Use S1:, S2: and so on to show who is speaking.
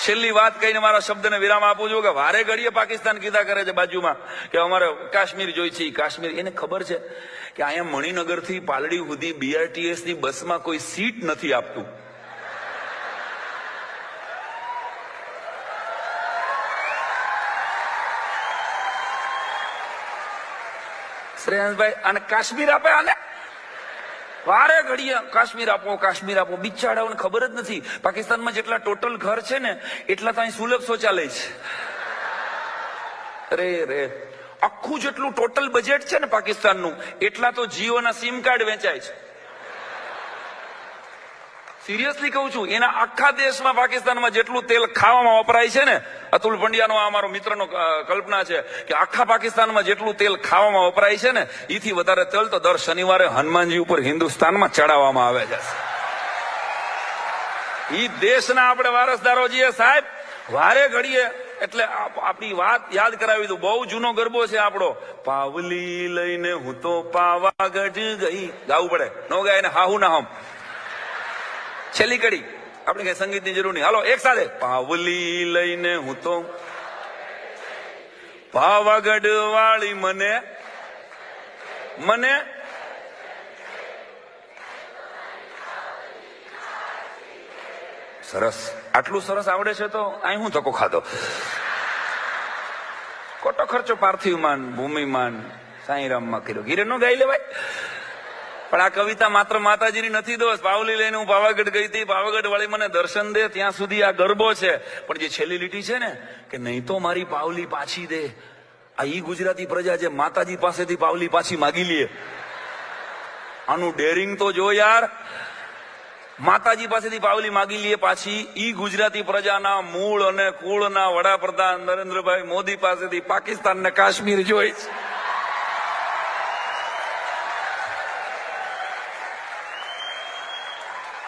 S1: છેલ્લી વાત કહીને મારા શબ્દને વિરામ આપું છું કે વારે ઘડીએ પાકિસ્તાન કીધા કરે છે બાજુમાં કે અમારે કાશ્મીર જોઈ છે. કાશ્મીર એને ખબર છે કે અહીંયા મણિનગર થી પાલડી સુધી BRTS ની બસમાં કોઈ સીટ નથી આપતું. શ્રેયાંશભાઈ અને કાશ્મીર આપે આને વારે ઘડીએ કાશ્મીર આપો કાશ્મીર આપો. બિચારાઓને ખબર જ નથી પાકિસ્તાનમાં જેટલા ટોટલ ઘર છે ને એટલા તો અહીં સુલભ શૌચાલય છે. અરે રે આખું જેટલું ટોટલ બજેટ છે ને પાકિસ્તાનનું એટલા તો જીઓના સિમ કાર્ડ વેચાય છે. સિરિયસલી કહું છું, એના આખા દેશમાં પાકિસ્તાનમાં જેટલું તેલ ખાવામાં વપરાય છે ને, અતુલ પંડ્યાનો અમારો મિત્રનો કલ્પના છે કે આખા પાકિસ્તાનમાં જેટલું તેલ ખાવામાં વપરાય છે ને એથી વધારે તેલ તો દર શનિવારે હનુમાનજી ઉપર હિન્દુસ્તાનમાં ચડાવવામાં આવે છે. ઈ દેશના આપણે વારસદારો છીએ સાહેબ. વારે ઘડીએ એટલે આપણી વાત યાદ કરાવી દઉં. બહુ જૂનો ગરબો છે આપણો, પાવલી લઈને હું તો પાવાગઢ ગઈ. ગાવું પડે, નો ગાય ને હાહુ ના હમ. છેલ્લી કડી આપણે કઈ સંગીતની જરૂર નહીં. હાલો એક સાથે, પાવલી લઈને હું તો પાવાગઢ વાળી મને મને સરસ. આટલું સરસ આવડે છે તો અહીં હું ધક્કો ખાધો. ખોટો ખર્ચો પાર્થિવમાન ભૂમિમાન સાંઈરામમાં કર્યો. ગીરે નો ગાઈ લેવાય. પણ આ કવિતા માત્ર માતાજીની નથી દોસ્ત. પાવલી લઈને હું પાવાગઢ ગઈ હતી, પાવાગઢ વાળી મને દર્શન દે, ત્યાં સુધી આ ગરબો છે. પણ જે છેલ્લી લીટી છે ને કે નહીં તો મારી પાવલી પાછી દે, આ ઈ ગુજરાતી પ્રજા જે માતાજી પાસેથી પાવલી પાછી માગી લે. આનું ડેરિંગ તો જો યાર. માતાજી પાસેથી પાવલી માગી લે પાછી. ઈ ગુજરાતી પ્રજાના મૂળ અને કુળના વડાપ્રધાન નરેન્દ્રભાઈ મોદી પાસેથી પાકિસ્તાન ને કાશ્મીર જોઈ છે.